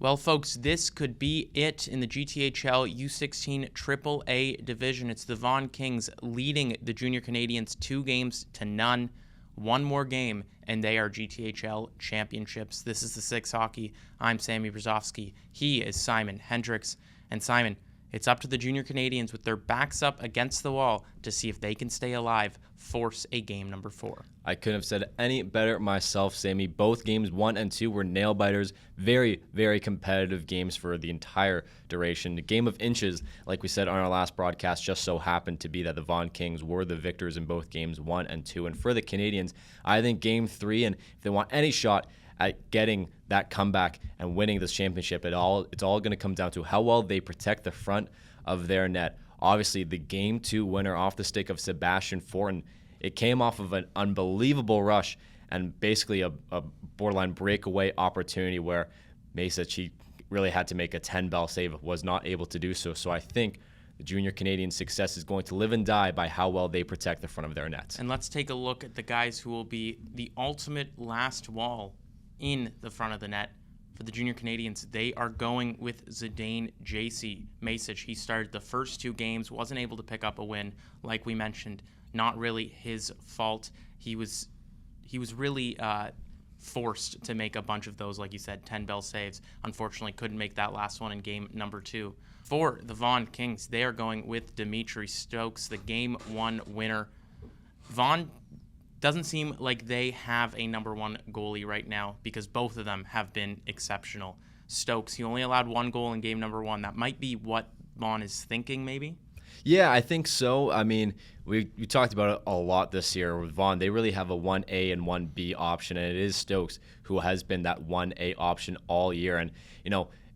Well, folks, this could be it in the GTHL U16 AAA division. It's the Vaughan Kings leading the Junior Canadians 2-0. One more game, and they are GTHL championships. This is the Six Hockey. I'm Sammy Brzozowski. He is Simon Hendricks. And Simon, it's up to the Junior Canadians with their backs up against the wall to see if they can stay alive, force a game number 4. I couldn't have said it any better myself, Sammy. Both games 1 and 2 were nail-biters. Very, very competitive games for the entire duration. The game of inches, like we said on our last broadcast, just so happened to be that the Vaughan Kings were the victors in both games 1 and 2. And for the Canadians, I think game 3, and if they want any shot at getting that comeback and winning this championship, it's all going to come down to how well they protect the front of their net. Obviously, the game 2 winner off the stick of Sebastian Fortin, it came off of an unbelievable rush and basically a borderline breakaway opportunity where Mesic, he really had to make a 10-bell save, was not able to do so. So I think the Junior Canadian success is going to live and die by how well they protect the front of their nets. And let's take a look at the guys who will be the ultimate last wall in the front of the net. For the Junior Canadians, they are going with Zdane JC Mesic. He started the first 2 games, wasn't able to pick up a win, like we mentioned. Not really his fault. He was really forced to make a bunch of those, like you said, 10-bell saves. Unfortunately, couldn't make that last one in game number 2. For the Vaughan Kings, they are going with Dimitri Stokes, the game 1 winner. Vaughan doesn't seem like they have a number 1 goalie right now because both of them have been exceptional. Stokes, he only allowed 1 goal in game number 1. That might be what Vaughan is thinking, maybe. Yeah, I think so. I mean, we talked about it a lot this year with Vaughan. They really have a 1A and 1B option, and it is Stokes who has been that 1A option all year. And,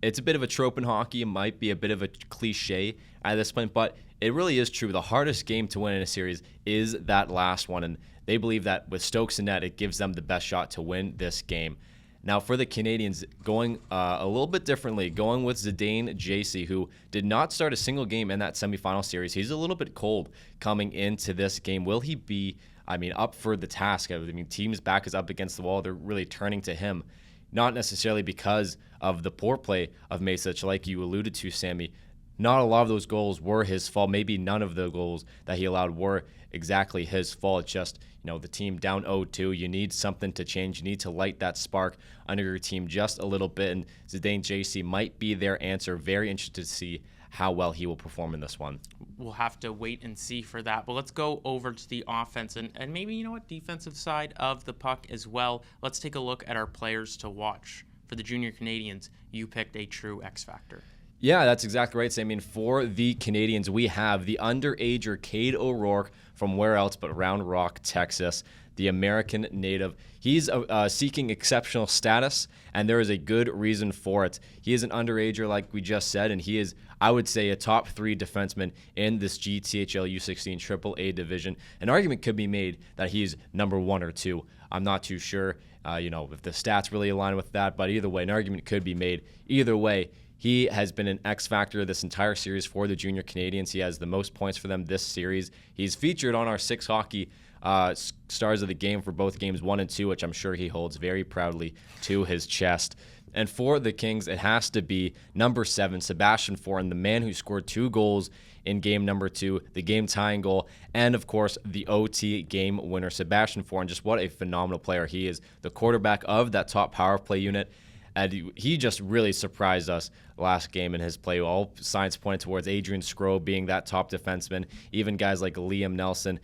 it's a bit of a trope in hockey. It might be a bit of a cliche at this point, but it really is true. The hardest game to win in a series is that last one, and they believe that with Stokes in net, it gives them the best shot to win this game. Now, for the Canadians, going a little bit differently, going with Zdane JC, who did not start a single game in that semifinal series. He's a little bit cold coming into this game. Will he be, up for the task? Team's back is up against the wall. They're really turning to him, not necessarily because of the poor play of Mesic, like you alluded to, Sammy. Not a lot of those goals were his fault. Maybe none of the goals that he allowed were exactly his fault. It's just, the team down 0-2. You need something to change. You need to light that spark under your team just a little bit. And Zdane JC might be their answer. Very interested to see how well he will perform in this one. We'll have to wait and see for that. But let's go over to the offense and maybe, defensive side of the puck as well. Let's take a look at our players to watch. For the Junior Canadians, you picked a true X factor. Yeah, that's exactly right. For the Canadians, we have the underager Cade O'Rourke from where else but Round Rock, Texas, the American native. He's seeking exceptional status, and there is a good reason for it. He is an underager, like we just said, and he is, I would say, a top 3 defenseman in this GTHL U16 AAA division. An argument could be made that he's number 1 or 2. I'm not too sure, if the stats really align with that, but either way, an argument could be made. Either way, he has been an X factor this entire series for the Junior Canadians. He has the most points for them this series. He's featured on our Six Hockey Stars of the Game for both games 1 and 2, which I'm sure he holds very proudly to his chest. And for the Kings, it has to be number 7, Sebastian Fortin, the man who scored 2 goals in game number 2, the game-tying goal, and, of course, the OT game winner. Sebastian Fortin, just what a phenomenal player he is, the quarterback of that top power play unit. And he just really surprised us last game in his play. All signs pointed towards Adrian Skro being that top defenseman. Even guys like Liam Nelson.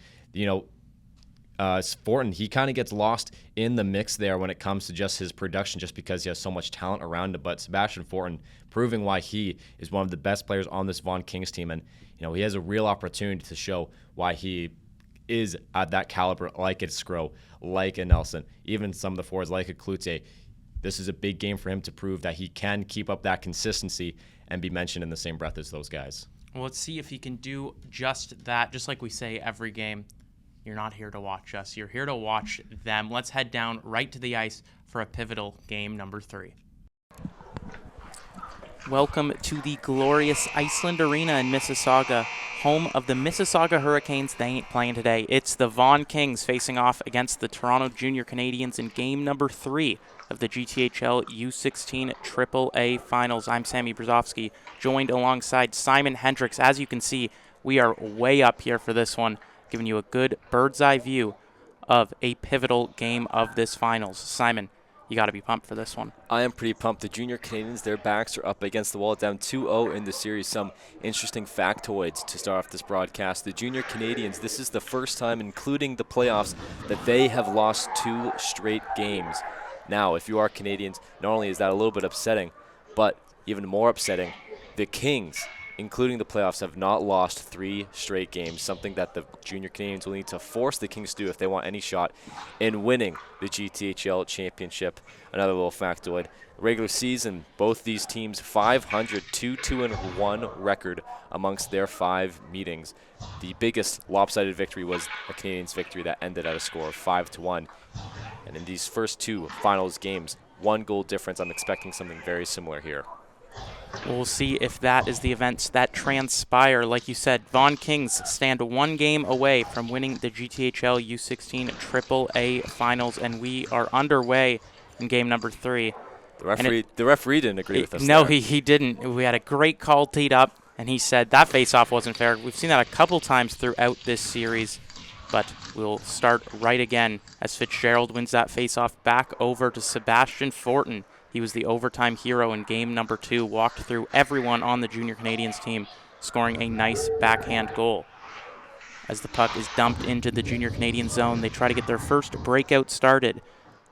Fortin, he kind of gets lost in the mix there when it comes to just his production just because he has so much talent around him. But Sebastian Fortin proving why he is one of the best players on this Vaughan Kings team. And, he has a real opportunity to show why he is at that caliber, like a Skro, like a Nelson, even some of the forwards like a Klute. This is a big game for him to prove that he can keep up that consistency and be mentioned in the same breath as those guys. Well, let's see if he can do just that. Just like we say every game, you're not here to watch us. You're here to watch them. Let's head down right to the ice for a pivotal game number 3. Welcome to the glorious Iceland Arena in Mississauga, home of the Mississauga Hurricanes. They ain't playing today. It's the Vaughan Kings facing off against the Toronto Junior Canadians in game number 3 of the GTHL U16 AAA Finals. I'm Sammy Brzozowski, joined alongside Simon Hendricks. As you can see, we are way up here for this one, giving you a good bird's eye view of a pivotal game of this finals. Simon, you got to be pumped for this one. I am pretty pumped. The Junior Canadians, their backs are up against the wall, down 2-0 in the series. Some interesting factoids to start off this broadcast. The Junior Canadians, this is the first time, including the playoffs, that they have lost 2 straight games. Now, if you are Canadians, not only is that a little bit upsetting, but even more upsetting, the Kings, including the playoffs, have not lost 3 straight games, something that the Junior Canadians will need to force the Kings to do if they want any shot in winning the GTHL championship. Another little factoid. Regular season, both these teams 500, 2-2-1 record amongst their 5 meetings. The biggest lopsided victory was a Canadians victory that ended at a score of 5-1. And in these first 2 finals games, 1 goal difference. I'm expecting something very similar here. We'll see if that is the events that transpire. Like you said, Vaughan Kings stand 1 game away from winning the GTHL U16 AAA Finals, and we are underway in game number 3. The referee didn't agree with us. No, he didn't. We had a great call teed up, and he said that face-off wasn't fair. We've seen that a couple times throughout this series, but we'll start right again as Fitzgerald wins that face-off back over to Sebastian Fortin. He was the overtime hero in game number 2, walked through everyone on the Junior Canadians team, scoring a nice backhand goal. As the puck is dumped into the Junior Canadian zone, they try to get their first breakout started.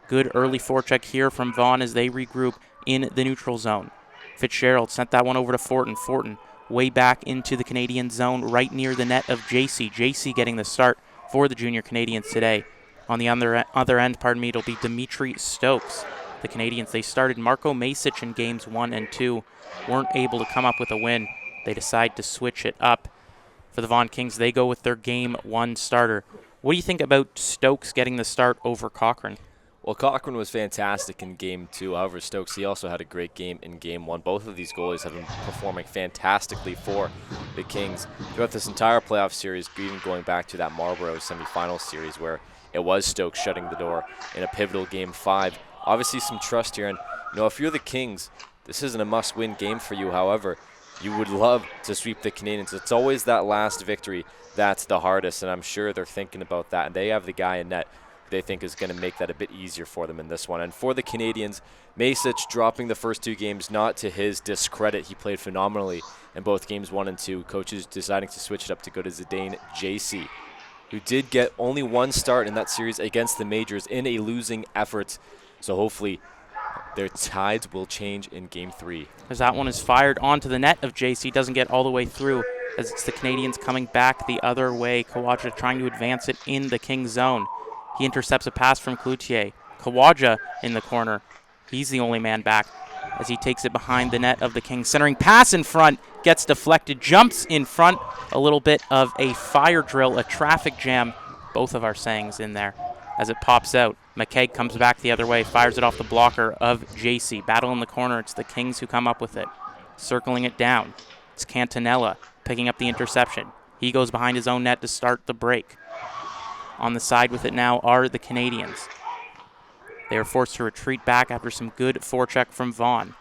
Good early forecheck here from Vaughan as they regroup in the neutral zone. Fitzgerald sent that one over to Fortin. Fortin way back into the Canadian zone, right near the net of JC. JC getting the start for the Junior Canadians today. On the other end, it'll be Dimitri Stokes. The Canadians, they started Marco Masic in games 1 and 2, weren't able to come up with a win. They decide to switch it up. For the Vaughan Kings, they go with their game 1 starter. What do you think about Stokes getting the start over Cochran? Well, Cochran was fantastic in game 2. However, Stokes, he also had a great game in game 1. Both of these goalies have been performing fantastically for the Kings throughout this entire playoff series, even going back to that Marlborough semifinal series where it was Stokes shutting the door in a pivotal game 5. Obviously some trust here, and if you're the Kings, this isn't a must-win game for you. However, you would love to sweep the Canadians. It's always that last victory that's the hardest, and I'm sure they're thinking about that, and they have the guy in net they think is going to make that a bit easier for them in this one. And for the Canadians, Masic dropping the first 2 games, not to his discredit. He played phenomenally in both games 1 and 2. Coaches deciding to switch it up to go to Zidane JC, who did get only 1 start in that series against the Majors in a losing effort. So hopefully their tides will change in game 3. As that one is fired onto the net of JC, doesn't get all the way through as it's the Canadians coming back the other way. Kawaja trying to advance it in the King zone. He intercepts a pass from Cloutier. Kawaja in the corner. He's the only man back as he takes it behind the net of the Kings. Centering pass in front, gets deflected, jumps in front. A little bit of a fire drill, a traffic jam. Both of our sayings in there as it pops out. McKay comes back the other way, fires it off the blocker of JC. Battle in the corner. It's the Kings who come up with it. Circling it down. It's Cantanella picking up the interception. He goes behind his own net to start the break. On the side with it now are the Canadians. They are forced to retreat back after some good forecheck from Vaughan.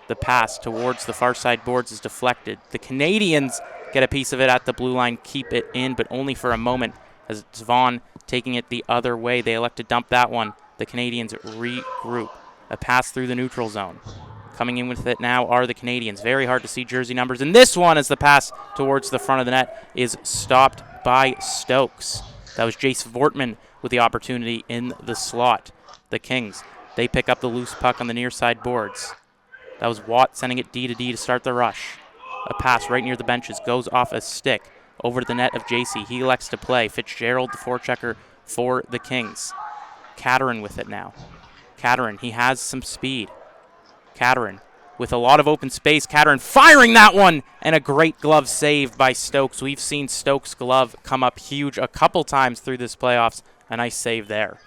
The pass towards the far side boards is deflected. The Canadians get a piece of it at the blue line, keep it in, but only for a moment as it's Vaughan taking it the other way. They elect to dump that one. The Canadians regroup. A pass through the neutral zone. Coming in with it now are the Canadians. Very hard to see jersey numbers. And this one, as the pass towards the front of the net, is stopped by Stokes. That was Jace Vortman with the opportunity in the slot. The Kings, they pick up the loose puck on the near side boards. That was Watt sending it D to D to start the rush. A pass right near the benches goes off a stick over to the net of JC. He elects to play. Fitzgerald, the forechecker for the Kings. Caterin with it now. Caterin, he has some speed. Caterin with a lot of open space. Caterin firing that one, and a great glove save by Stokes. We've seen Stokes' glove come up huge a couple times through this playoffs. A nice save there.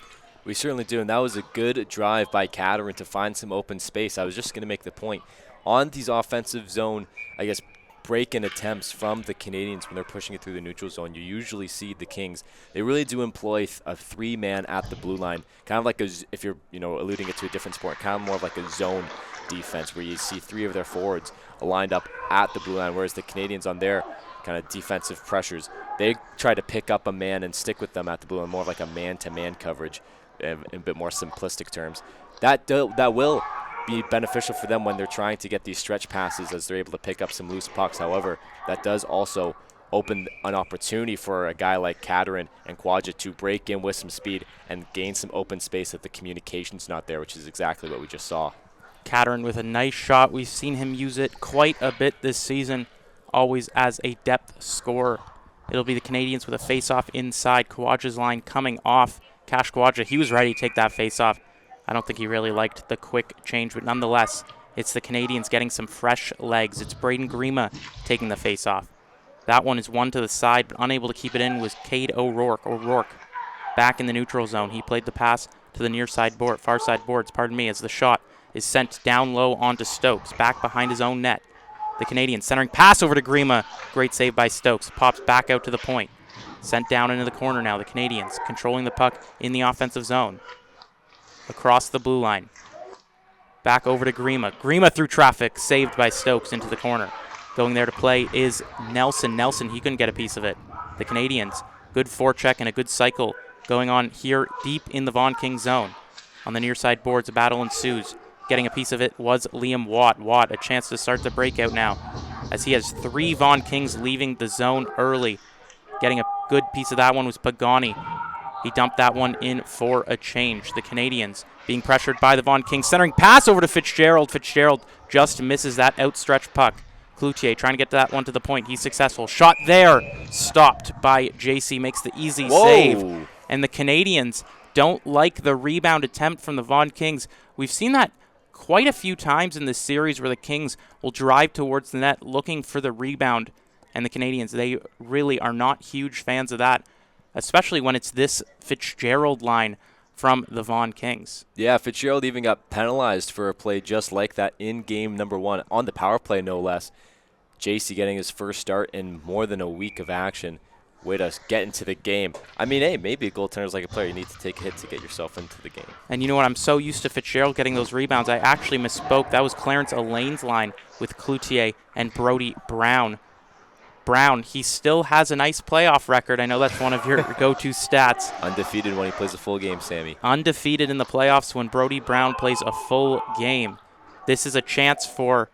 We certainly do, and that was a good drive by Caterin to find some open space. I was just going to make the point. On these offensive zone, break-in attempts from the Canadians when they're pushing it through the neutral zone. You usually see the Kings, they really do employ a 3-man at the blue line, kind of like if you're alluding it to a different sport, kind of more of like a zone defense where you see 3 of their forwards lined up at the blue line, whereas the Canadians on their kind of defensive pressures, they try to pick up a man and stick with them at the blue line, more of like a man-to-man coverage in a bit more simplistic terms. That will be beneficial for them when they're trying to get these stretch passes, as they're able to pick up some loose pucks. However, that does also open an opportunity for a guy like Caterin and Quadja to break in with some speed and gain some open space if the communication's not there, which is exactly what we just saw. Caterin with a nice shot. We've seen him use it quite a bit this season, always as a depth scorer. It'll be the Canadians with a face-off inside. Quadja's line coming off. Cash Quadja, he was ready to take that face-off. I don't think he really liked the quick change, but nonetheless, it's the Canadians getting some fresh legs. It's Braden Grima taking the face-off. That one is one to the side, but unable to keep it in was Cade O'Rourke. Back in the neutral zone. He played the pass to the far side boards, as the shot is sent down low onto Stokes, back behind his own net. The Canadians centering pass over to Grima. Great save by Stokes. Pops back out to the point. Sent down into the corner now. The Canadians controlling the puck in the offensive zone. Across the blue line. Back over to Grima. Grima through traffic. Saved by Stokes into the corner. Going there to play is Nelson. He couldn't get a piece of it. The Canadians, good forecheck and a good cycle going on here deep in the Vaughan Kings zone. On the near side boards, a battle ensues. Getting a piece of it was Liam Watt. Watt, a chance to start the breakout now, as he has 3 Vaughan Kings leaving the zone early. Getting a good piece of that one was Pagani. He dumped that one in for a change. The Canadians being pressured by the Vaughan Kings. Centering pass over to Fitzgerald. Fitzgerald just misses that outstretched puck. Cloutier trying to get that one to the point. He's successful. Shot there. Stopped by JC. Makes the easy save. And the Canadians don't like the rebound attempt from the Vaughan Kings. We've seen that quite a few times in this series where the Kings will drive towards the net looking for the rebound. And the Canadians, they really are not huge fans of that, especially when it's this Fitzgerald line from the Vaughan Kings. Yeah, Fitzgerald even got penalized for a play just like that in game number 1, on the power play no less. JC getting his first start in more than a week of action. Way to get into the game. I mean, hey, maybe a goaltender's like a player. You need to take a hit to get yourself into the game. And you know what? I'm so used to Fitzgerald getting those rebounds. I actually misspoke. That was Clarence Alain's line with Cloutier and Brody Brown. Brown, he still has a nice playoff record. I know that's one of your go-to stats. Undefeated when he plays a full game, Sammy. Undefeated in the playoffs when Brody Brown plays a full game. This is a chance for,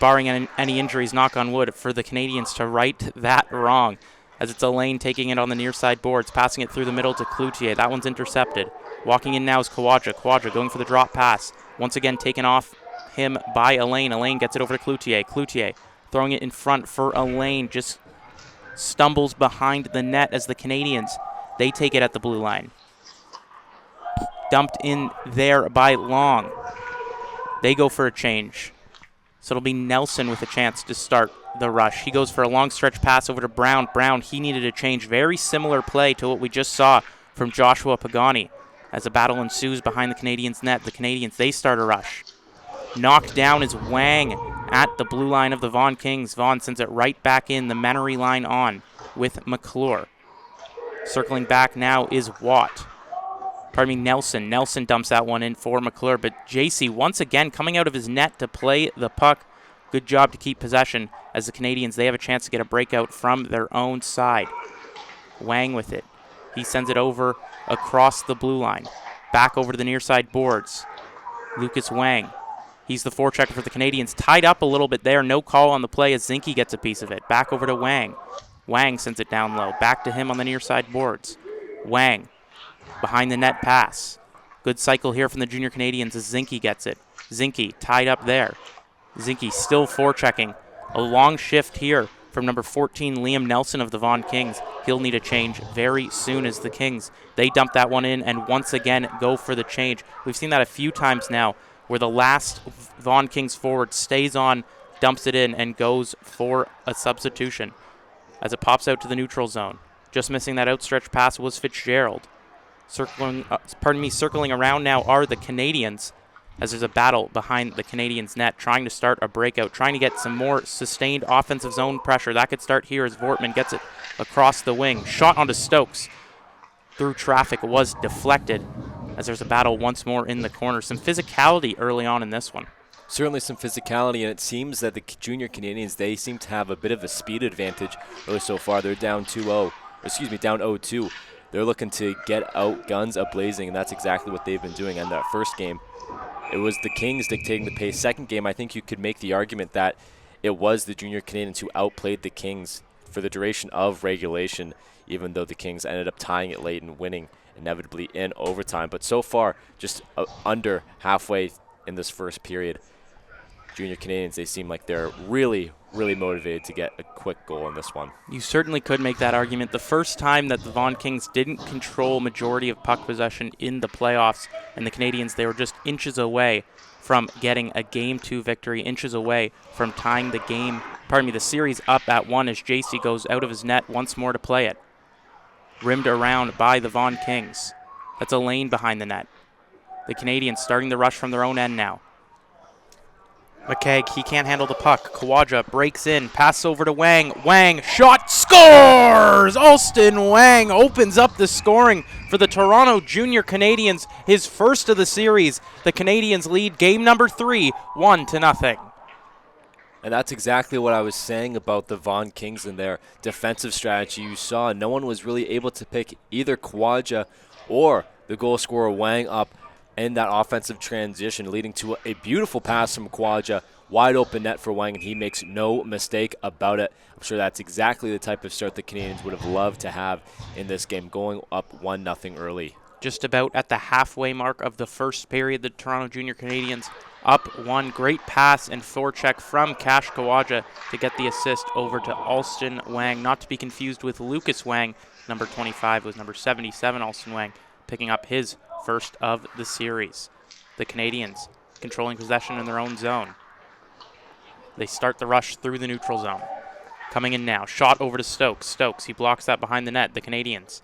barring any injuries, knock on wood, for the Canadians to right that wrong. As it's Alain taking it on the near side boards, passing it through the middle to Cloutier. That one's intercepted. Walking in now is Quadja. Quadja going for the drop pass. Once again taken off him by Alain. Alain gets it over to Cloutier. Cloutier throwing it in front for Alain. Just stumbles behind the net as the Canadians, they take it at the blue line. Dumped in there by Long. They go for a change. So it'll be Nelson with a chance to start the rush. He goes for a long stretch pass over to Brown. Brown, he needed a change. Very similar play to what we just saw from Joshua Pagani. As a battle ensues behind the Canadians' net, the Canadians, they start a rush. Knocked down is Wang at the blue line of the Vaughan Kings. Vaughan sends it right back in, the Menery line on with McClure. Circling back now is Nelson. Nelson dumps that one in for McClure, but JC once again coming out of his net to play the puck. Good job to keep possession as the Canadians, they have a chance to get a breakout from their own side. Wang with it. He sends it over across the blue line. Back over to the near side boards. Lucas Wang. He's the forechecker for the Canadians. Tied up a little bit there. No call on the play as Zinke gets a piece of it. Back over to Wang. Wang sends it down low. Back to him on the near side boards. Wang. Behind the net pass. Good cycle here from the Junior Canadians as Zinke gets it. Zinke tied up there. Zinke still forechecking. A long shift here from number 14, Liam Nelson of the Vaughan Kings. He'll need a change very soon as the Kings, they dump that one in and once again go for the change. We've seen that a few times now where the last Vaughan Kings forward stays on, dumps it in, and goes for a substitution as it pops out to the neutral zone. Just missing that outstretched pass was Fitzgerald. Circling around now are the Canadians. as there's a battle behind the Canadians' net, trying to start a breakout, trying to get some more sustained offensive zone pressure. That could start here as Vortman gets it across the wing. Shot onto Stokes. Through traffic, was deflected as there's a battle once more in the corner. Some physicality early on in this one. Certainly some physicality, and it seems that the junior Canadians, they seem to have a bit of a speed advantage early so far. They're down 0-2. They're looking to get out guns a-blazing, and that's exactly what they've been doing in that first game. It was the Kings dictating the pace. Second game, I think you could make the argument that it was the junior Canadians who outplayed the Kings for the duration of regulation, even though the Kings ended up tying it late and winning inevitably in overtime. But so far, just under halfway in this first period, junior Canadians, they seem like they're really, really motivated to get a quick goal in this one. You certainly could make that argument. The first time that the Vaughan Kings didn't control majority of puck possession in the playoffs, and the Canadians, they were just inches away from getting a Game 2 victory, inches away from tying the series up at 1 as JC goes out of his net once more to play it. Rimmed around by the Vaughan Kings. That's a lane behind the net. The Canadians starting the rush from their own end now. McKegg, he can't handle the puck. Kawaja breaks in, pass over to Wang. Wang, shot, scores! Alston Wang opens up the scoring for the Toronto Junior Canadians, his first of the series. The Canadians lead game number 3, 1-0. And that's exactly what I was saying about the Vaughan Kings and their defensive strategy. You saw no one was really able to pick either Kawaja or the goal scorer Wang up in that offensive transition, leading to a beautiful pass from Kawaja, wide open net for Wang, and he makes no mistake about it. I'm sure that's exactly the type of start the Canadians would have loved to have in this game, going up 1-0 early. Just about at the halfway mark of the first period, the Toronto Junior Canadians up 1. Great pass and forecheck from Cash Kawaja to get the assist over to Alston Wang, not to be confused with Lucas Wang. Number 25 was number 77, Alston Wang, picking up his first of the series. The Canadians controlling possession in their own zone. They start the rush through the neutral zone. Coming in now, shot over to Stokes. Stokes, he blocks that behind the net. The Canadians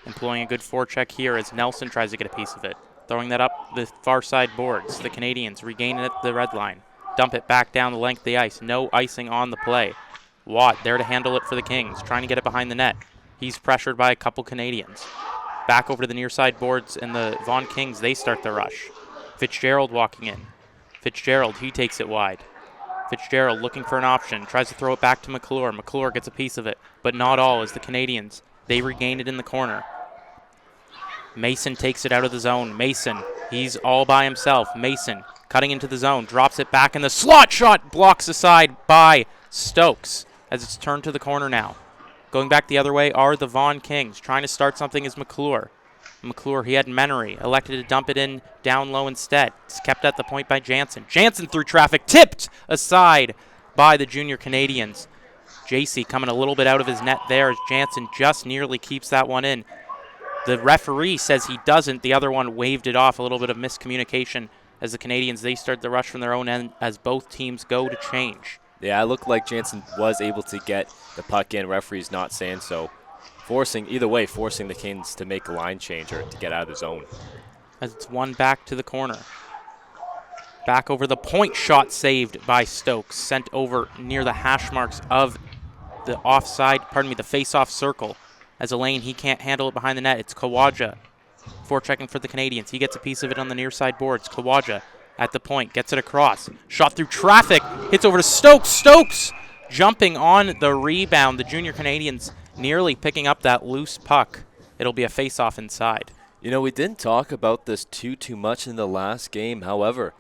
employing a good forecheck here as Nelson tries to get a piece of it. Throwing that up the far side boards. The Canadians regain it at the red line. Dump it back down the length of the ice. No icing on the play. Watt there to handle it for the Kings, trying to get it behind the net. He's pressured by a couple Canadians. Back over to the near side boards, and the Vaughan Kings, they start the rush. Fitzgerald walking in. Fitzgerald, he takes it wide. Fitzgerald looking for an option, tries to throw it back to McClure. McClure gets a piece of it, but not all, as the Canadians, they regain it in the corner. Mason takes it out of the zone. Mason, he's all by himself. Mason cutting into the zone, drops it back in the slot shot, blocks aside by Stokes as it's turned to the corner now. Going back the other way are the Vaughan Kings. Trying to start something is McClure. McClure, he had Menery, elected to dump it in down low instead. It's kept at the point by Jansen. Jansen through traffic, tipped aside by the Junior Canadians. JC coming a little bit out of his net there as Jansen just nearly keeps that one in. The referee says he doesn't. The other one waved it off. A little bit of miscommunication as the Canadians, they start the rush from their own end as both teams go to change. Yeah, it looked like Jansen was able to get the puck in. Referee's not saying so. Forcing the Kings to make a line change or to get out of the zone. As it's one back to the corner. Back over the point, shot saved by Stokes. Sent over near the hash marks of the the face-off circle. As Elaine, he can't handle it behind the net. It's Kawaja forechecking for the Canadians. He gets a piece of it on the near side boards. Kawaja at the point, gets it across. Shot through traffic, hits over to Stokes. Stokes jumping on the rebound. The Junior Canadians nearly picking up that loose puck. It'll be a face-off inside. You know, we didn't talk about this too much in the last game. However,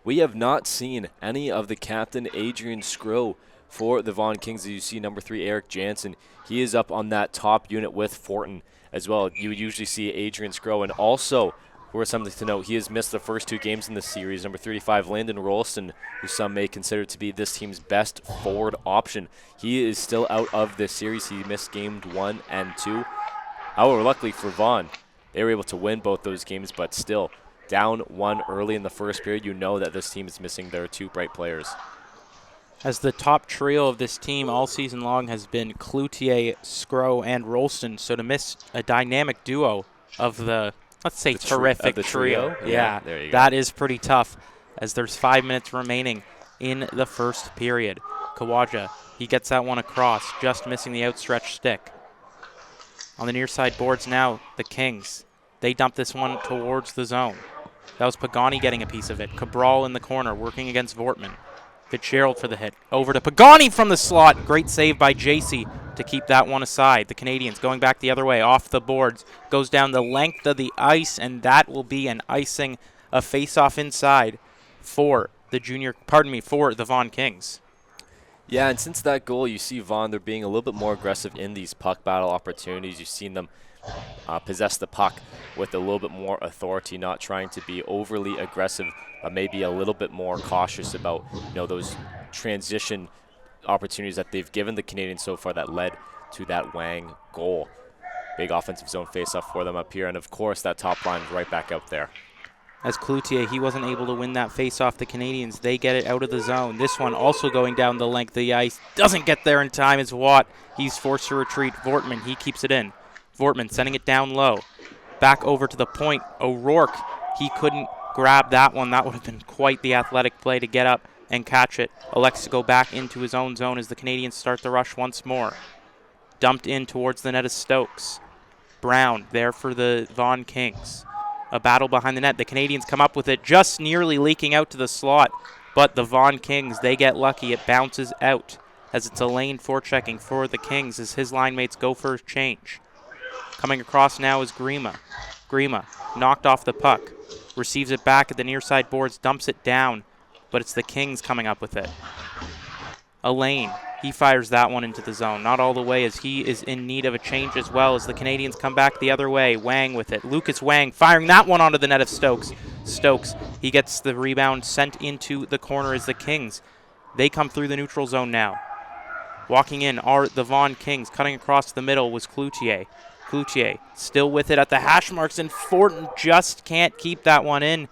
we have not seen any of the captain, Adrian Skro, for the Vaughan Kings. As you see, number 3, Eric Jansen. He is up on that top unit with Fortin as well. You would usually see Adrian Skro. And also, for something to note, he has missed the first 2 games in the series. Number 35, Landon Rolston, who some may consider to be this team's best forward option. He is still out of this series. He missed games 1 and 2. However, luckily for Vaughan, they were able to win both those games, but still, down 1 early in the first period, you know that this team is missing their 2 bright players. As the top trio of this team all season long has been Cloutier, Skro, and Rolston, so to miss a dynamic duo of the, let's say, terrific trio. Yeah, there you go. That is pretty tough. as there's 5 minutes remaining in the first period. Kawaja, he gets that one across, just missing the outstretched stick. On the near side boards now, the Kings. They dump this one towards the zone. That was Pagani getting a piece of it. Cabral in the corner, working against Vortman. Fitzgerald for the hit. Over to Pagani from the slot. Great save by JC to keep that one aside. The Canadians going back the other way, off the boards. Goes down the length of the ice, and that will be an icing, a face-off inside for the for the Vaughan Kings. Yeah, and since that goal, you see Vaughan, they're being a little bit more aggressive in these puck battle opportunities. You've seen them possess the puck with a little bit more authority, not trying to be overly aggressive, but maybe a little bit more cautious about those transition opportunities that they've given the Canadians so far that led to that Wang goal. Big offensive zone faceoff for them up here, and of course that top line right back out there. As Cloutier, he wasn't able to win that face-off. The Canadians, they get it out of the zone. This one also going down the length of the ice. Doesn't get there in time as Watt. He's forced to retreat. Vortman, he keeps it in. Vortman sending it down low. Back over to the point. O'Rourke, he couldn't grab that one. That would have been quite the athletic play to get up and catch it. Elects to go back into his own zone as the Canadians start the rush once more. Dumped in towards the net of Stokes. Brown there for the Vaughan Kings. A battle behind the net. The Canadians come up with it, just nearly leaking out to the slot. But the Vaughan Kings, they get lucky. It bounces out as it's Elaine forechecking for the Kings as his line mates go for a change. Coming across now is Grima. Grima knocked off the puck. Receives it back at the near side boards, dumps it down. But it's the Kings coming up with it. Elaine, he fires that one into the zone. Not all the way, as he is in need of a change as well as the Canadians come back the other way. Wang with it. Lucas Wang firing that one onto the net of Stokes. Stokes, he gets the rebound sent into the corner as the Kings. They come through the neutral zone now. Walking in are the Vaughan Kings. Cutting across the middle was Cloutier. Cloutier still with it at the hash marks, and Fortin just can't keep that one in.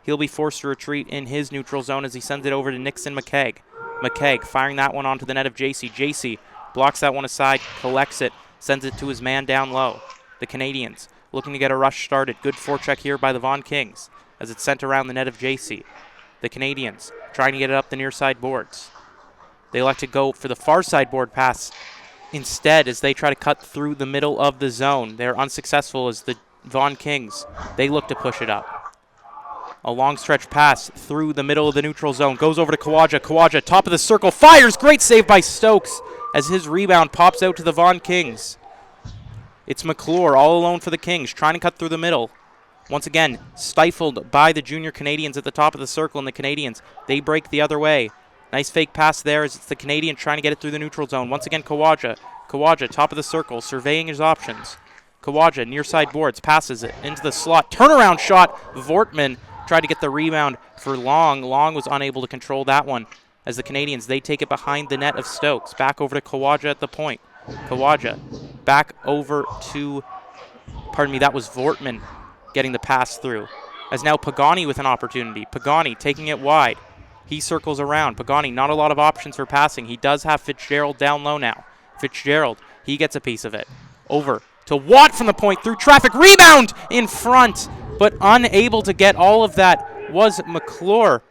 He'll be forced to retreat in his neutral zone as he sends it over to Nixon McKegg. McKegg firing that one onto the net of JC. JC blocks that one aside, collects it, sends it to his man down low. The Canadians looking to get a rush started. Good forecheck here by the Vaughan Kings as it's sent around the net of JC. The Canadians trying to get it up the near side boards. They elect to go for the far side board pass instead as they try to cut through the middle of the zone. They're unsuccessful as the Vaughan Kings, they look to push it up. A long stretch pass through the middle of the neutral zone. Goes over to Kawaja. Kawaja, top of the circle, fires. Great save by Stokes as his rebound pops out to the Vaughan Kings. It's McClure all alone for the Kings, trying to cut through the middle. Once again, stifled by the junior Canadians at the top of the circle, and the Canadians, they break the other way. Nice fake pass there as it's the Canadian trying to get it through the neutral zone. Once again, Kawaja. Kawaja, top of the circle, surveying his options. Kawaja, near side boards, passes it into the slot. Turnaround shot. Vortman tried to get the rebound for Long. Long was unable to control that one as the Canadians, they take it behind the net of Stokes. Back over to Kawaja at the point. Kawaja back over to, that was Vortman getting the pass through. As now Pagani with an opportunity. Pagani taking it wide. He circles around. Pagani, not a lot of options for passing. He does have Fitzgerald down low now. Fitzgerald, he gets a piece of it. Over to Watt from the point through traffic. Rebound in front, but unable to get all of that was McClure.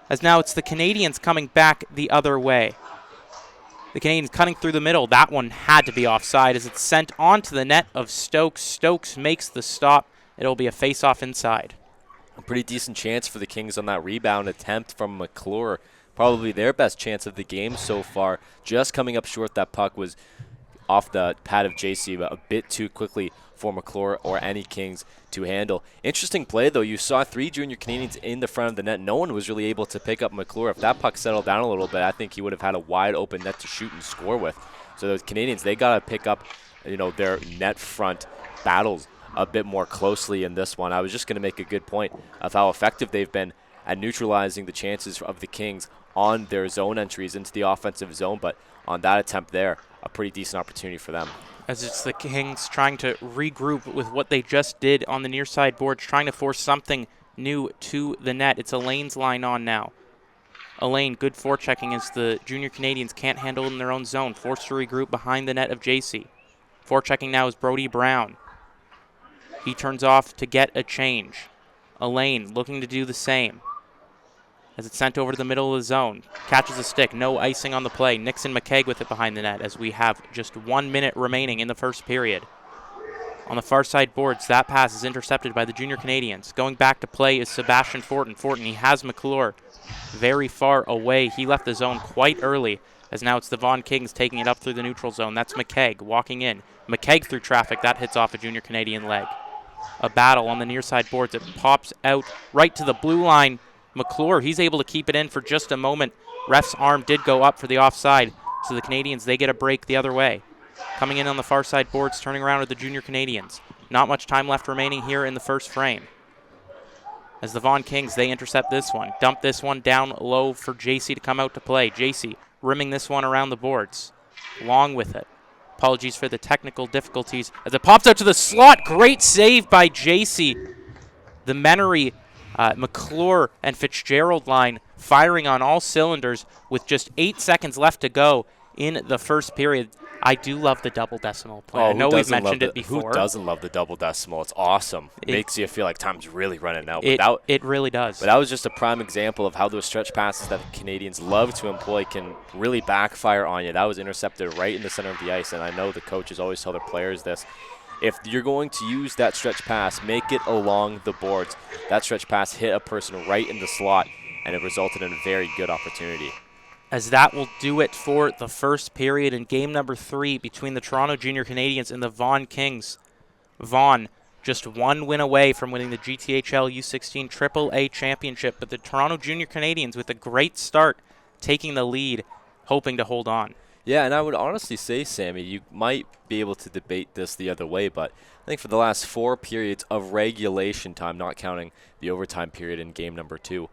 As now it's the Canadians coming back the other way. The Canadians cutting through the middle. That one had to be offside as it's sent onto the net of Stokes. Stokes makes the stop. It'll be a face-off inside. A pretty decent chance for the Kings on that rebound attempt from McClure. Probably their best chance of the game so far. Just coming up short. That puck was off the pad of JC, but a bit too quickly for McClure or any Kings to handle. Interesting play, though. You saw three junior Canadians in the front of the net. No one was really able to pick up McClure. If that puck settled down a little bit, I think he would have had a wide open net to shoot and score with. So those Canadians, they got to pick up, their net front battles a bit more closely in this one. I was just going to make a good point of how effective they've been at neutralizing the chances of the Kings on their zone entries into the offensive zone, but on that attempt there, a pretty decent opportunity for them. As it's the Kings trying to regroup with what they just did on the near side boards, trying to force something new to the net. It's Elaine's line on now. Elaine, good forechecking as the junior Canadians can't handle in their own zone. Forced to regroup behind the net of JC. Forechecking now is Brody Brown. He turns off to get a change. Elaine looking to do the same. as it's sent over to the middle of the zone. Catches a stick, no icing on the play. Nixon McKegg with it behind the net as we have just 1 minute remaining in the first period. On the far side boards, that pass is intercepted by the Junior Canadians. Going back to play is Sebastian Fortin. Fortin, he has McClure very far away. He left the zone quite early, as now it's the Vaughan Kings taking it up through the neutral zone. That's McKegg walking in. McKegg through traffic. That hits off a Junior Canadian leg. A battle on the near side boards. It pops out right to the blue line. McClure, he's able to keep it in for just a moment. Ref's arm did go up for the offside, so the Canadians, they get a break the other way. Coming in on the far side boards, turning around with the Junior Canadians. Not much time left remaining here in the first frame. As the Vaughan Kings, they intercept this one. Dump this one down low for JC to come out to play. JC rimming this one around the boards. Long with it. Apologies for the technical difficulties as it pops out to the slot. Great save by JC. The Menery, McClure, and Fitzgerald line firing on all cylinders with just 8 seconds left to go in the first period. I do love the double decimal play. I know we've mentioned it before. Who doesn't love the double decimal? It's awesome. It makes you feel like time's really running out. It really does. But that was just a prime example of how those stretch passes that the Canadians love to employ can really backfire on you. That was intercepted right in the center of the ice, and I know the coaches always tell their players this. If you're going to use that stretch pass, make it along the boards. That stretch pass hit a person right in the slot, and it resulted in a very good opportunity. As that will do it for the first period in game number 3 between the Toronto Junior Canadians and the Vaughan Kings. Vaughan just 1 win away from winning the GTHL U16 AAA championship, but the Toronto Junior Canadians with a great start taking the lead, hoping to hold on. Yeah, and I would honestly say, Sammy, you might be able to debate this the other way, but I think for the last 4 periods of regulation time, not counting the overtime period in game number 2,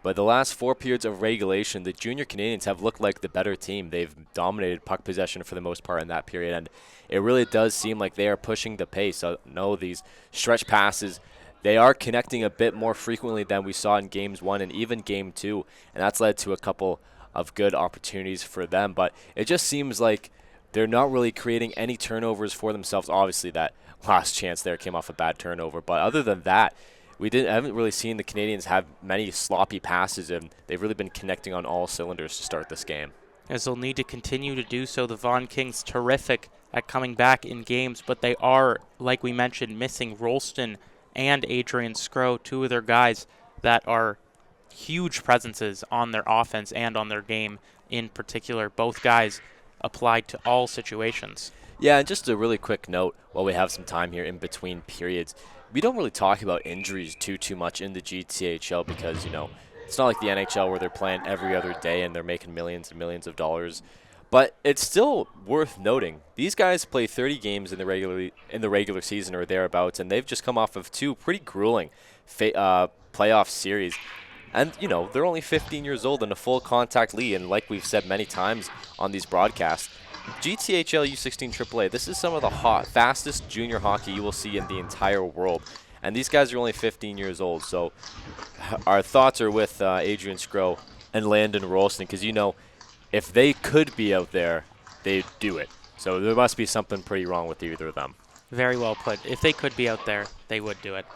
but the last 4 periods of regulation, the Junior Canadians have looked like the better team. They've dominated puck possession for the most part in that period, and it really does seem like they are pushing the pace. So, no, these stretch passes, they are connecting a bit more frequently than we saw in games 1 and even game 2, and that's led to a couple of good opportunities for them. But it just seems like they're not really creating any turnovers for themselves. Obviously, that last chance there came off a bad turnover, but other than that, haven't really seen the Canadians have many sloppy passes, and they've really been connecting on all cylinders to start this game. As they'll need to continue to do so. The Vaughan Kings terrific at coming back in games, but they are, like we mentioned, missing Rolston and Adrian Scrow, 2 of their guys that are huge presences on their offense and on their game in particular. Both guys applied to all situations. Yeah, and just a really quick note while we have some time here in between periods. We don't really talk about injuries too much in the GTHL because, it's not like the NHL where they're playing every other day and they're making millions and millions of dollars. But it's still worth noting. These guys play 30 games in the regular season or thereabouts, and they've just come off of 2 pretty grueling playoff series. And, they're only 15 years old in a full contact league, and like we've said many times on these broadcasts, GTHL U16 AAA, this is some of the fastest junior hockey you will see in the entire world. And these guys are only 15 years old, so our thoughts are with Adrian Scrow and Landon Rolston, because, if they could be out there, they'd do it. So there must be something pretty wrong with either of them. Very well put. If they could be out there, they would do it.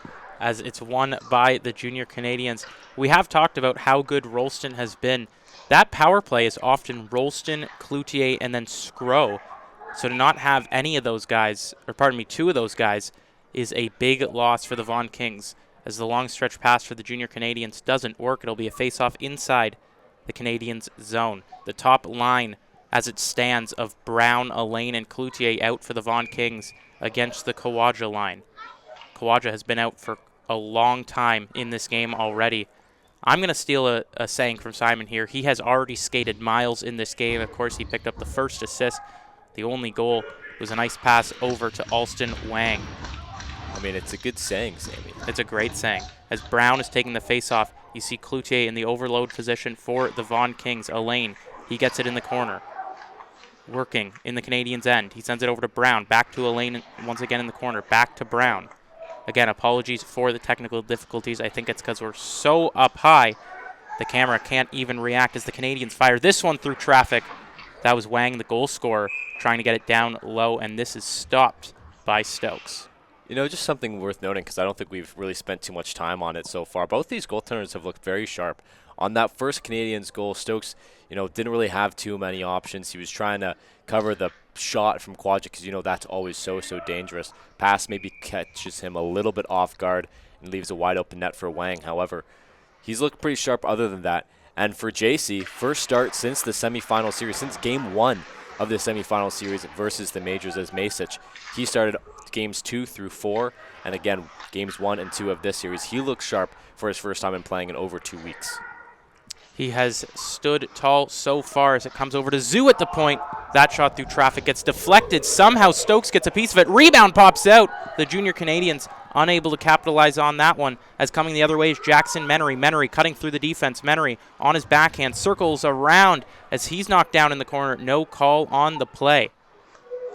As it's won by the Junior Canadians. We have talked about how good Rolston has been. That power play is often Rolston, Cloutier, and then Scrow. So to not have any of those guys, 2 of those guys, is a big loss for the Vaughan Kings. As the long stretch pass for the Junior Canadians doesn't work, it'll be a face-off inside the Canadians' zone. The top line, as it stands, of Brown, Alain, and Cloutier out for the Vaughan Kings against the Kawaja line. Kawaja has been out for a long time in this game already. I'm going to steal a saying from Simon here. He has already skated miles in this game. Of course, he picked up the first assist. The only goal was a nice pass over to Alston Wang. I mean, it's a good saying, Sammy. It's a great saying. As Brown is taking the face-off, you see Cloutier in the overload position for the Vaughan Kings. Alain, he gets it in the corner. Working in the Canadians' end. He sends it over to Brown. Back to Alain once again in the corner. Back to Brown. Again, apologies for the technical difficulties. I think it's because we're so up high, the camera can't even react as the Canadians fire this one through traffic. That was Wang, the goal scorer, trying to get it down low, and this is stopped by Stokes. Just something worth noting, because I don't think we've really spent too much time on it so far. Both these goaltenders have looked very sharp On that first Canadians goal, Stokes, didn't really have too many options. He was trying to cover the shot from Quadra because, that's always so dangerous. Pass maybe catches him a little bit off guard and leaves a wide open net for Wang. However, he's looked pretty sharp other than that. And for JC, first start since the semifinal series, since game 1 of the semifinal series versus the majors as Masic. He started games 2 through 4, and again, games 1 and 2 of this series. He looks sharp for his first time in playing in over 2 weeks. He has stood tall so far as it comes over to Zoo at the point. That shot through traffic gets deflected. Somehow Stokes gets a piece of it. Rebound pops out. The junior Canadians unable to capitalize on that one, as coming the other way is Jackson Menery. Menery cutting through the defense. Menery on his backhand, circles around as he's knocked down in the corner. No call on the play.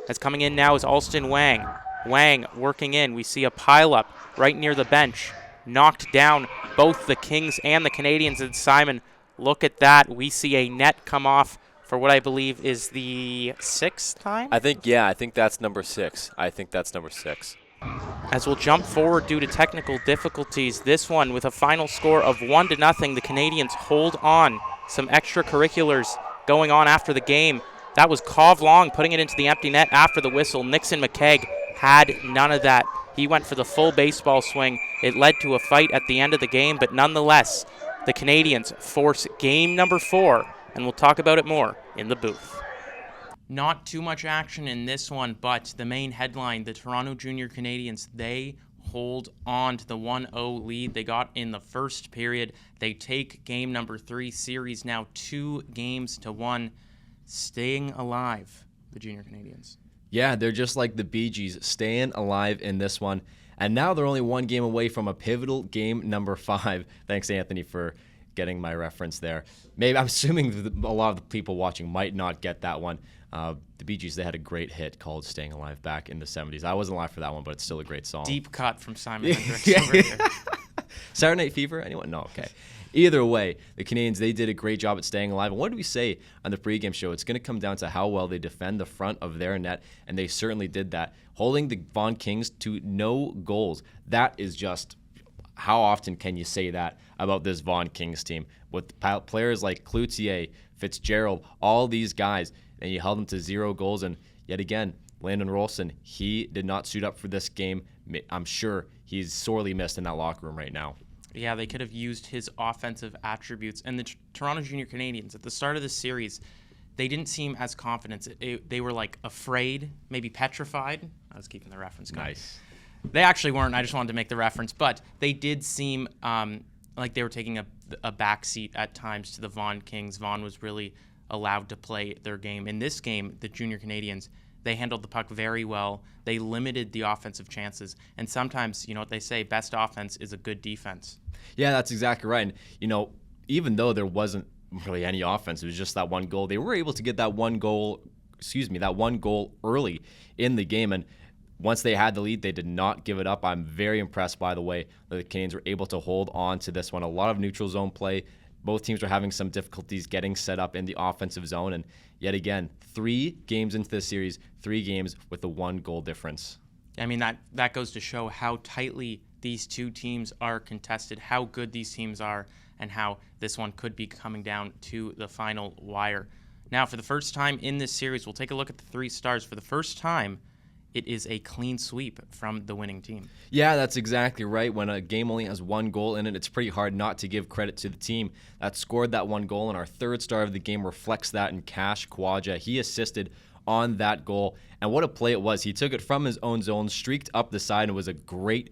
As coming in now is Alston Wang. Wang working in. We see a pileup right near the bench. Knocked down both the Kings and the Canadians. And Simon, look at that. We see a net come off for what I believe is the 6th time? I think that's number 6. As we'll jump forward due to technical difficulties, this one with a final score of 1-0. The Canadians hold on. Some extracurriculars going on after the game. That was Cov Long putting it into the empty net after the whistle. Nixon McKegg had none of that. He went for the full baseball swing. It led to a fight at the end of the game, but nonetheless, the Canadians force game number 4, and we'll talk about it more in the booth. Not too much action in this one, but the main headline, the Toronto Junior Canadians, they hold on to the 1-0 lead they got in the first period. They take game number 3, series now 2-1, staying alive, the Junior Canadians. Yeah, they're just like the Bee Gees, staying alive in this one. And now they're only 1 game away from a pivotal game number 5. Thanks, Anthony, for getting my reference there. Maybe I'm assuming a lot of the people watching might not get that one. The Bee Gees, they had a great hit called Staying Alive back in the 70s. I wasn't alive for that one, but it's still a great song. Deep cut from Simon Hendricks over here. Saturday Night Fever? Anyone? No, okay. Either way, the Canadians, they did a great job at staying alive. And what did we say on the pregame show? It's going to come down to how well they defend the front of their net, and they certainly did that. Holding the Vaughan Kings to no goals. That is just, how often can you say that about this Vaughan Kings team? With players like Cloutier, Fitzgerald, all these guys, and you held them to 0 goals. And yet again, Landon Rolson, he did not suit up for this game. I'm sure he's sorely missed in that locker room right now. Yeah, they could have used his offensive attributes. And the Toronto Junior Canadians, at the start of the series, they didn't seem as confident. They were like afraid, maybe petrified. I was keeping the reference going. Nice. They actually weren't. I just wanted to make the reference. But they did seem like they were taking a backseat at times to the Vaughan Kings. Vaughan was really allowed to play their game. In this game, the Junior Canadians, they handled the puck very well. They limited the offensive chances. And sometimes, you know what they say, best offense is a good defense. Yeah, that's exactly right. And, even though there wasn't really any offense, it was just that 1 goal, they were able to get that one goal early in the game. And once they had the lead, they did not give it up. I'm very impressed, by the way, that the Canadians were able to hold on to this one. A lot of neutral zone play. Both teams were having some difficulties getting set up in the offensive zone. And yet again, 3 games into this series, 3 games with a 1 goal difference. I mean, that goes to show how tightly these two teams are contested, how good these teams are, and how this one could be coming down to the final wire. Now, for the first time in this series, we'll take a look at the 3 stars. For the first time, it is a clean sweep from the winning team. Yeah, that's exactly right. When a game only has 1 goal in it, it's pretty hard not to give credit to the team that scored that 1 goal, and our 3rd star of the game reflects that in Cash Quadra. He assisted on that goal, and what a play it was. He took it from his own zone, streaked up the side, and it was a great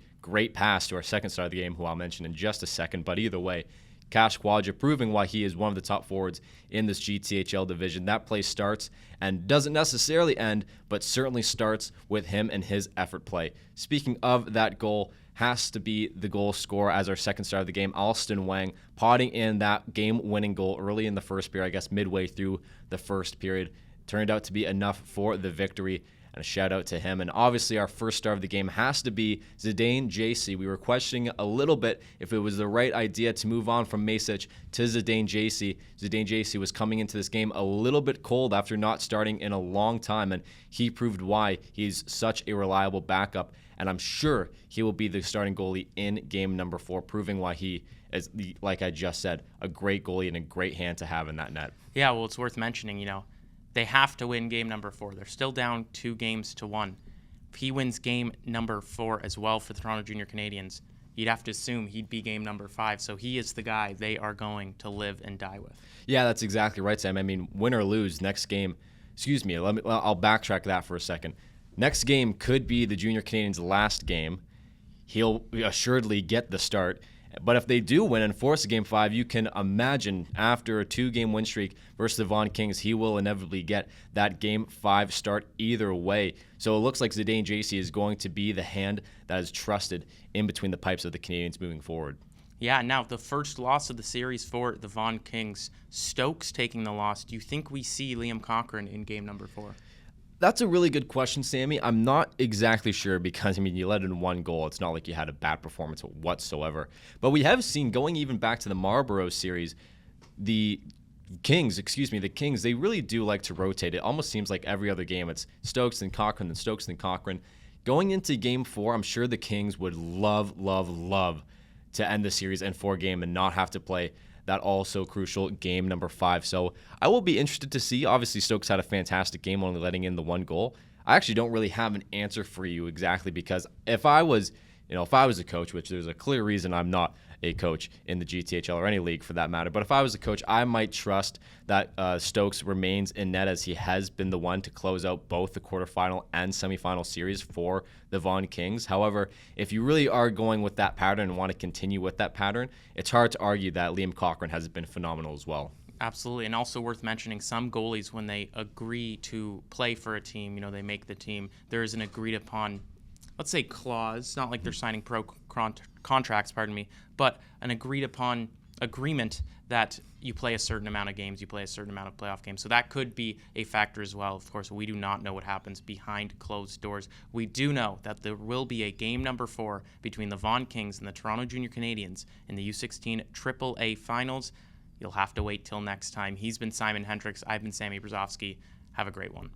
pass to our 2nd star of the game, who I'll mention in just a second. But either way, Cash Quadra proving why he is one of the top forwards in this GTHL division. That play starts and doesn't necessarily end, but certainly starts with him and his effort play. Speaking of that goal, has to be the goal scorer as our 2nd star of the game, Alston Wang, potting in that game-winning goal early in the first period, I guess midway through the first period. Turned out to be enough for the victory. And a shout out to him. And obviously our 1st star of the game has to be Zidane JC. We were questioning a little bit if it was the right idea to move on from Masic to Zidane JC. Zidane JC was coming into this game a little bit cold after not starting in a long time, and he proved why he's such a reliable backup. And I'm sure he will be the starting goalie in game number 4, proving why he is, like I just said, a great goalie and a great hand to have in that net. Yeah, well, it's worth mentioning, they have to win game number 4. They're still down 2-1. If he wins game number 4 as well for the Toronto Junior Canadiens, you'd have to assume he'd be game number 5. So he is the guy they are going to live and die with. Yeah, that's exactly right, Sam. I mean, win or lose, next game, I'll backtrack that for a second. Next game could be the Junior Canadiens' last game. He'll assuredly get the start. But if they do win and force a Game 5, you can imagine after a 2-game win streak versus the Vaughan Kings, he will inevitably get that Game 5 start either way. So it looks like Zdeno Chara is going to be the hand that is trusted in between the pipes of the Canadiens moving forward. Yeah, now the first loss of the series for the Vaughan Kings, Stokes taking the loss. Do you think we see Liam Cochrane in game number 4? That's a really good question, Sammy. I'm not exactly sure because, you let in 1 goal. It's not like you had a bad performance whatsoever. But we have seen, going even back to the Marlborough series, the Kings, they really do like to rotate. It almost seems like every other game it's Stokes and Cochrane, then Stokes and Cochrane. Going into Game 4, I'm sure the Kings would love to end the series in 4-game and not have to play that also crucial game number 5. So I will be interested to see. Obviously, Stokes had a fantastic game, only letting in the 1 goal. I actually don't really have an answer for you exactly because if I was a coach, which there's a clear reason I'm not a coach in the GTHL or any league for that matter, but if I was a coach, I might trust that Stokes remains in net as he has been the one to close out both the quarterfinal and semifinal series for the Vaughan Kings. However, if you really are going with that pattern and want to continue with that pattern, it's hard to argue that Liam Cochrane has been phenomenal as well. Absolutely, and also worth mentioning, some goalies, when they agree to play for a team, they make the team, there is an agreed upon, let's say, clause, not like they're signing contracts, but an agreed upon agreement that you play a certain amount of games, you play a certain amount of playoff games. So that could be a factor as well. Of course, we do not know what happens behind closed doors. We do know that there will be a game number 4 between the Vaughan Kings and the Toronto Junior Canadiens in the U16 AAA finals. You'll have to wait till next time. He's been Simon Hendricks. I've been Sammy Brzozowski. Have a great one.